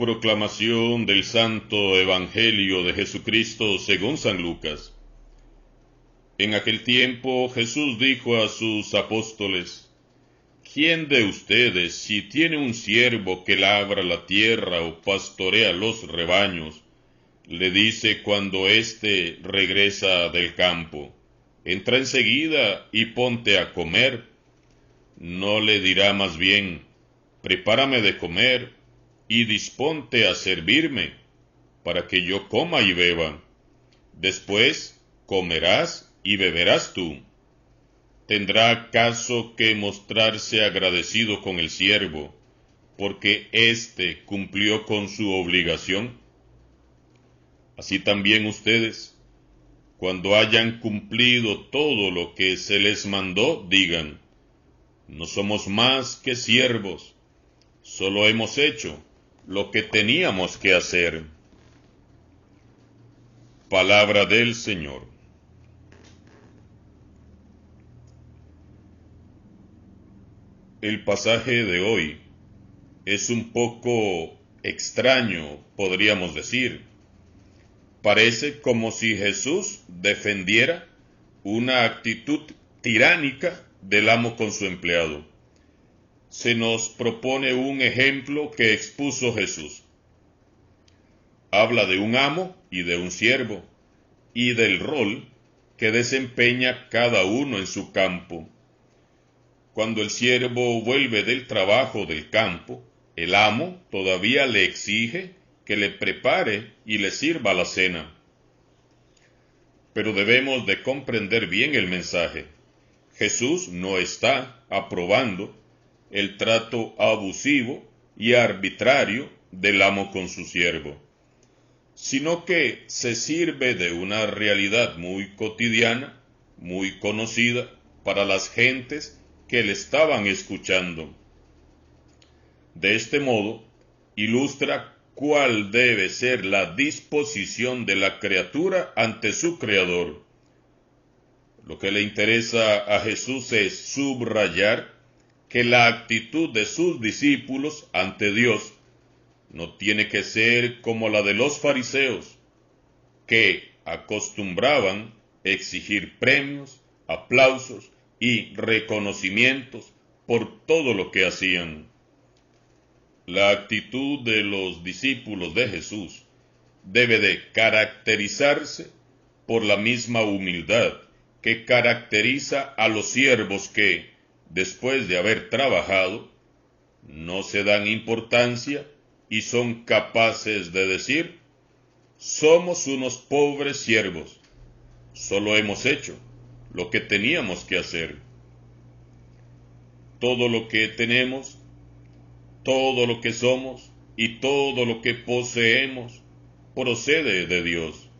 Proclamación del Santo Evangelio de Jesucristo según San Lucas. En aquel tiempo Jesús dijo a sus apóstoles: ¿Quién de ustedes, si tiene un siervo que labra la tierra o pastorea los rebaños, le dice cuando éste regresa del campo: entra enseguida y ponte a comer? ¿No le dirá más bien: prepárame de comer y disponte a servirme, para que yo coma y beba? Después comerás y beberás tú. ¿Tendrá acaso que mostrarse agradecido con el siervo, porque éste cumplió con su obligación? Así también ustedes, cuando hayan cumplido todo lo que se les mandó, digan: no somos más que siervos, solo hemos hecho lo que teníamos que hacer. Palabra del Señor. El pasaje de hoy es un poco extraño, podríamos decir. Parece como si Jesús defendiera una actitud tiránica del amo con su empleado. Se nos propone un ejemplo que expuso Jesús. Habla de un amo y de un siervo, y del rol que desempeña cada uno en su campo. Cuando el siervo vuelve del trabajo del campo, el amo todavía le exige que le prepare y le sirva la cena. Pero debemos de comprender bien el mensaje. Jesús no está aprobando el trato abusivo y arbitrario del amo con su siervo, sino que se sirve de una realidad muy cotidiana, muy conocida para las gentes que le estaban escuchando. De este modo, ilustra cuál debe ser la disposición de la criatura ante su Creador. Lo que le interesa a Jesús es subrayar que la actitud de sus discípulos ante Dios no tiene que ser como la de los fariseos, que acostumbraban exigir premios, aplausos y reconocimientos por todo lo que hacían. La actitud de los discípulos de Jesús debe de caracterizarse por la misma humildad que caracteriza a los siervos que, después de haber trabajado, no se dan importancia y son capaces de decir: somos unos pobres siervos, solo hemos hecho lo que teníamos que hacer. Todo lo que tenemos, todo lo que somos y todo lo que poseemos procede de Dios,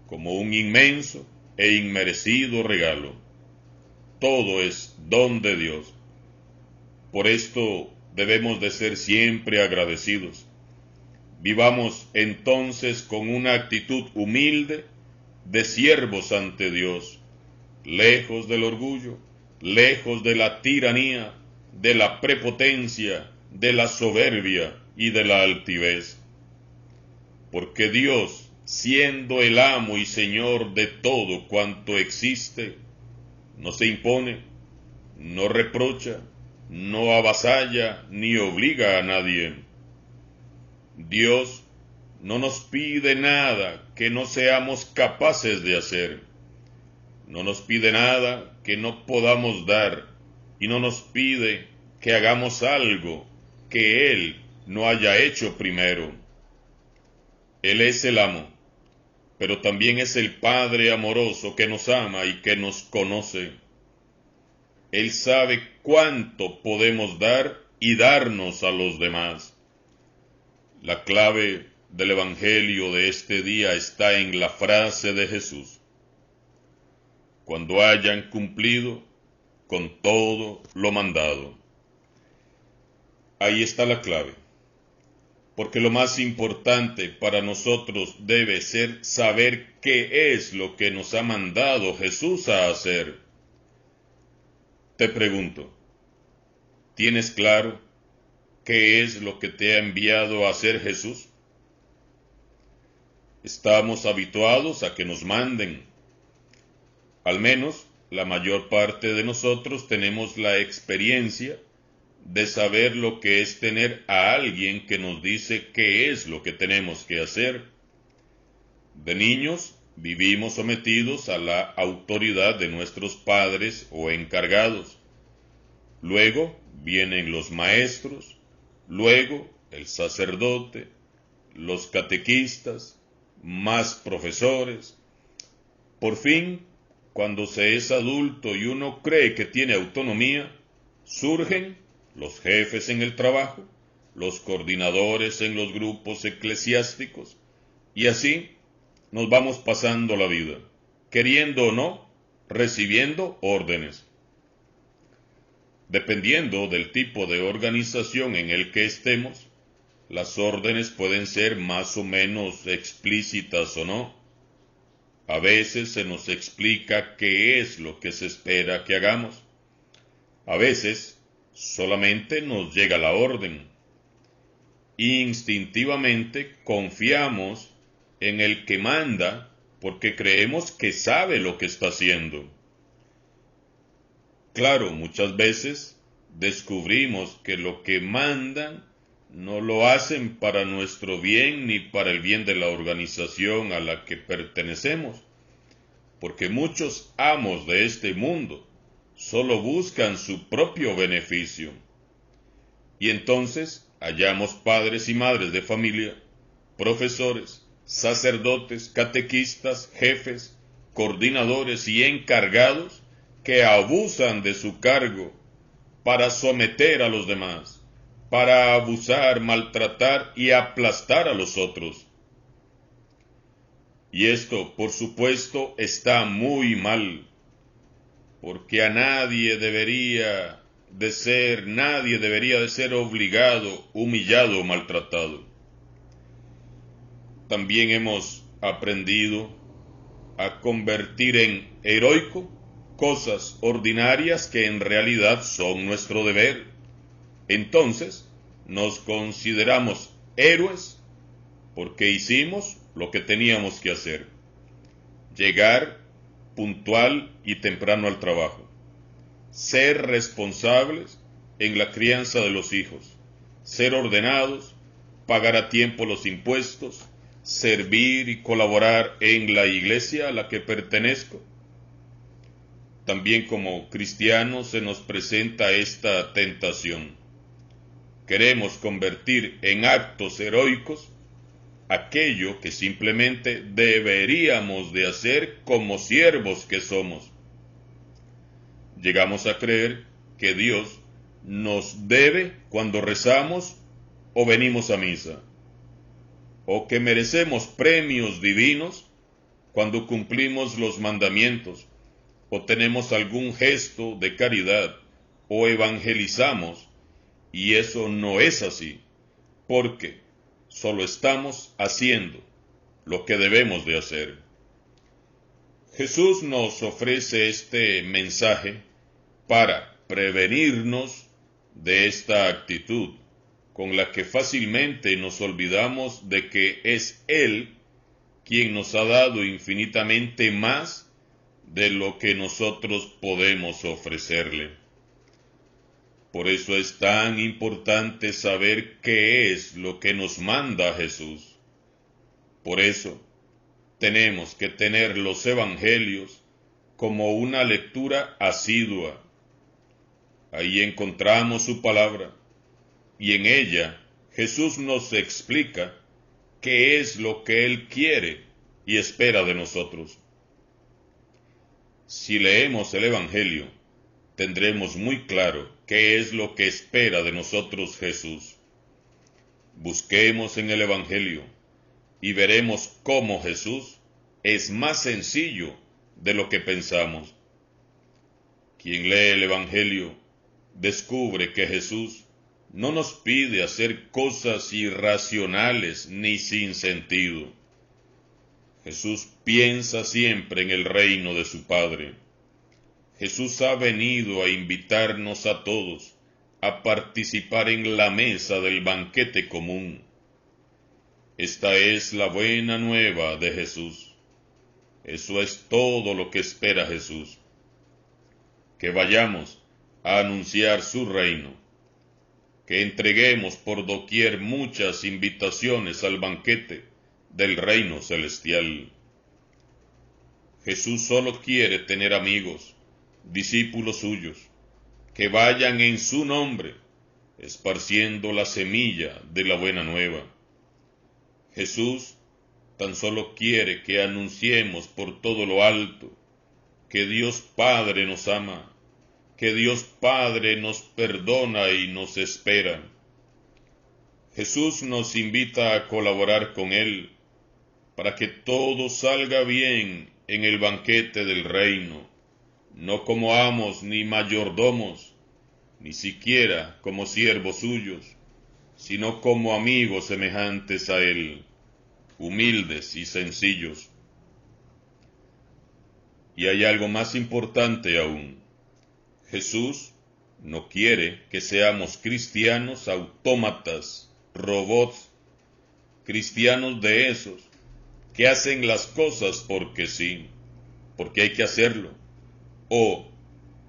como un inmenso e inmerecido regalo. Todo es don de Dios. Por esto debemos de ser siempre agradecidos. Vivamos entonces con una actitud humilde de siervos ante Dios, lejos del orgullo, lejos de la tiranía, de la prepotencia, de la soberbia y de la altivez. Porque Dios, siendo el amo y Señor de todo cuanto existe, no se impone, no reprocha, no avasalla ni obliga a nadie. Dios no nos pide nada que no seamos capaces de hacer. No nos pide nada que no podamos dar, y no nos pide que hagamos algo que Él no haya hecho primero. Él es el amo, pero también es el Padre amoroso que nos ama y que nos conoce. Él sabe cuánto podemos dar y darnos a los demás. La clave del Evangelio de este día está en la frase de Jesús: cuando hayan cumplido con todo lo mandado. Ahí está la clave, porque lo más importante para nosotros debe ser saber qué es lo que nos ha mandado Jesús a hacer. Te pregunto, ¿tienes claro qué es lo que te ha enviado a hacer Jesús? Estamos habituados a que nos manden. Al menos la mayor parte de nosotros tenemos la experiencia de saber lo que es tener a alguien que nos dice qué es lo que tenemos que hacer. De niños vivimos sometidos a la autoridad de nuestros padres o encargados. Luego vienen los maestros, luego el sacerdote, los catequistas, más profesores. Por fin, cuando se es adulto y uno cree que tiene autonomía, surgen los jefes en el trabajo, los coordinadores en los grupos eclesiásticos, y así nos vamos pasando la vida, queriendo o no, recibiendo órdenes. Dependiendo del tipo de organización en el que estemos, las órdenes pueden ser más o menos explícitas o no. A veces se nos explica qué es lo que se espera que hagamos. A veces solamente nos llega la orden. Instintivamente confiamos en el que manda porque creemos que sabe lo que está haciendo. Claro, muchas veces descubrimos que lo que mandan no lo hacen para nuestro bien ni para el bien de la organización a la que pertenecemos, porque muchos amos de este mundo solo buscan su propio beneficio. Y entonces hallamos padres y madres de familia, profesores, sacerdotes, catequistas, jefes, coordinadores y encargados que abusan de su cargo para someter a los demás, para abusar, maltratar y aplastar a los otros. Y esto, por supuesto, está muy mal, porque nadie debería de ser obligado, humillado o maltratado. También hemos aprendido a convertir en heroico cosas ordinarias que en realidad son nuestro deber. Entonces, nos consideramos héroes porque hicimos lo que teníamos que hacer. Llegar puntual y temprano al trabajo. Ser responsables en la crianza de los hijos. Ser ordenados, pagar a tiempo los impuestos, servir y colaborar en la iglesia a la que pertenezco. También como cristianos se nos presenta esta tentación. Queremos convertir en actos heroicos aquello que simplemente deberíamos de hacer como siervos que somos. Llegamos a creer que Dios nos debe cuando rezamos o venimos a misa, o que merecemos premios divinos cuando cumplimos los mandamientos, o tenemos algún gesto de caridad, o evangelizamos, y eso no es así, porque solo estamos haciendo lo que debemos de hacer. Jesús nos ofrece este mensaje para prevenirnos de esta actitud con la que fácilmente nos olvidamos de que es Él quien nos ha dado infinitamente más de lo que nosotros podemos ofrecerle. Por eso es tan importante saber qué es lo que nos manda Jesús. Por eso tenemos que tener los evangelios como una lectura asidua. Ahí encontramos su palabra, y en ella Jesús nos explica qué es lo que Él quiere y espera de nosotros. Si leemos el Evangelio, tendremos muy claro qué es lo que espera de nosotros Jesús. Busquemos en el Evangelio y veremos cómo Jesús es más sencillo de lo que pensamos. Quien lee el Evangelio descubre que Jesús no nos pide hacer cosas irracionales ni sin sentido. Jesús piensa siempre en el reino de su Padre. Jesús ha venido a invitarnos a todos a participar en la mesa del banquete común. Esta es la buena nueva de Jesús. Eso es todo lo que espera Jesús. Que vayamos a anunciar su reino, que entreguemos por doquier muchas invitaciones al banquete del reino celestial. Jesús solo quiere tener amigos, discípulos suyos, que vayan en su nombre, esparciendo la semilla de la buena nueva. Jesús tan solo quiere que anunciemos por todo lo alto que Dios Padre nos ama, que Dios Padre nos perdona y nos espera. Jesús nos invita a colaborar con Él para que todo salga bien en el banquete del reino, no como amos ni mayordomos, ni siquiera como siervos suyos, sino como amigos semejantes a Él, humildes y sencillos. Y hay algo más importante aún. Jesús no quiere que seamos cristianos autómatas, robots, cristianos de esos que hacen las cosas porque sí, porque hay que hacerlo, o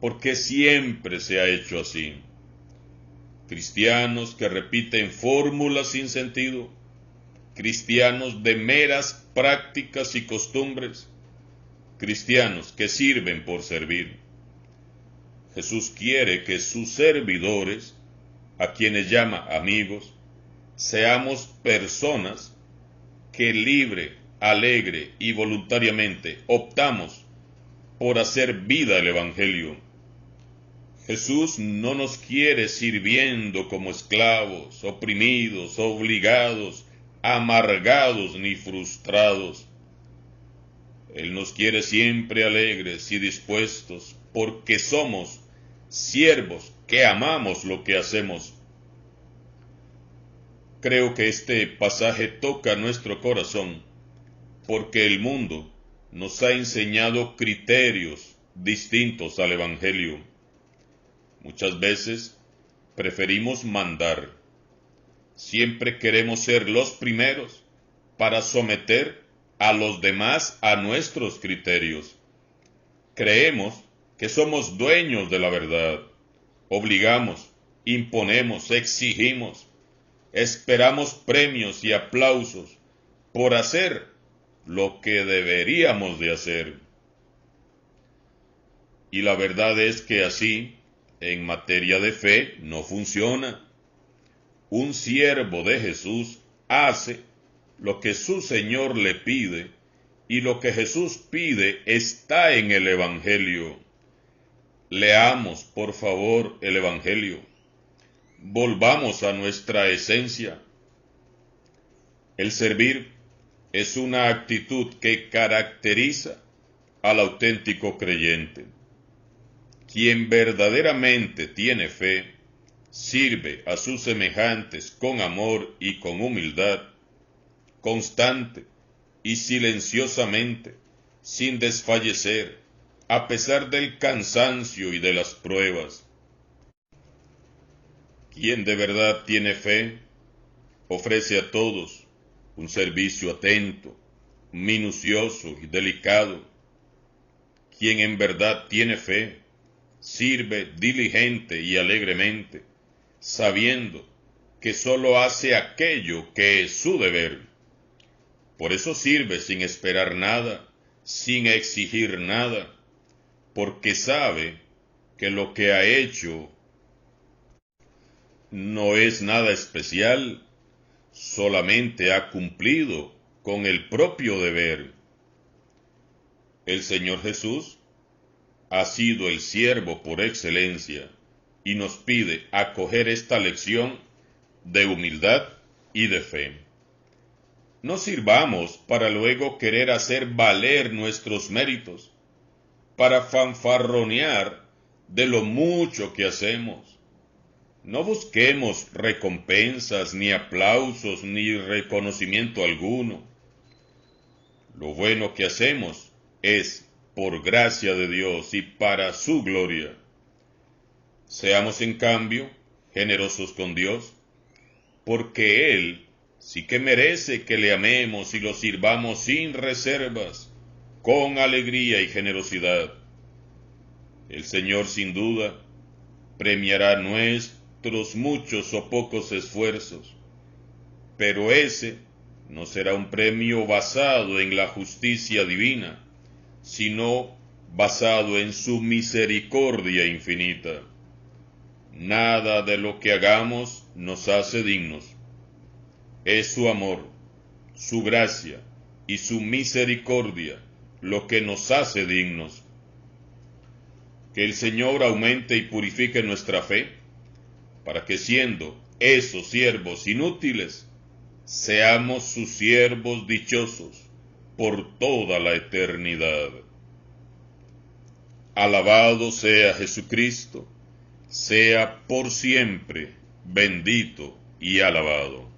porque siempre se ha hecho así. Cristianos que repiten fórmulas sin sentido, cristianos de meras prácticas y costumbres, cristianos que sirven por servir. Jesús quiere que sus servidores, a quienes llama amigos, seamos personas que libre, alegre y voluntariamente optamos por hacer vida el Evangelio. Jesús no nos quiere sirviendo como esclavos, oprimidos, obligados, amargados ni frustrados. Él nos quiere siempre alegres y dispuestos, porque somos siervos que amamos lo que hacemos. Creo que este pasaje toca nuestro corazón, porque el mundo nos ha enseñado criterios distintos al Evangelio. Muchas veces preferimos mandar. Siempre queremos ser los primeros para someter a los demás a nuestros criterios. Creemos que somos dueños de la verdad. Obligamos, imponemos, exigimos, esperamos premios y aplausos por hacer lo que deberíamos de hacer. Y la verdad es que así, en materia de fe, no funciona. Un siervo de Jesús hace lo que su Señor le pide, y lo que Jesús pide está en el Evangelio. Leamos, por favor, el Evangelio. Volvamos a nuestra esencia. El servir es una actitud que caracteriza al auténtico creyente. Quien verdaderamente tiene fe, sirve a sus semejantes con amor y con humildad, constante y silenciosamente, sin desfallecer, a pesar del cansancio y de las pruebas. Quien de verdad tiene fe, ofrece a todos un servicio atento, minucioso y delicado. Quien en verdad tiene fe, sirve diligente y alegremente, sabiendo que sólo hace aquello que es su deber. Por eso sirve sin esperar nada, sin exigir nada, porque sabe que lo que ha hecho no es nada especial, solamente ha cumplido con el propio deber. El Señor Jesús ha sido el siervo por excelencia y nos pide acoger esta lección de humildad y de fe. No sirvamos para luego querer hacer valer nuestros méritos, para fanfarronear de lo mucho que hacemos. No busquemos recompensas, ni aplausos, ni reconocimiento alguno. Lo bueno que hacemos es por gracia de Dios y para su gloria. Seamos, en cambio, generosos con Dios, porque Él sí que merece que le amemos y lo sirvamos sin reservas, con alegría y generosidad. El Señor sin duda premiará nuestros muchos o pocos esfuerzos, pero ese no será un premio basado en la justicia divina, sino basado en su misericordia infinita. Nada de lo que hagamos nos hace dignos. Es su amor, su gracia y su misericordia lo que nos hace dignos. Que el Señor aumente y purifique nuestra fe, para que siendo esos siervos inútiles, seamos sus siervos dichosos por toda la eternidad. Alabado sea Jesucristo, sea por siempre bendito y alabado.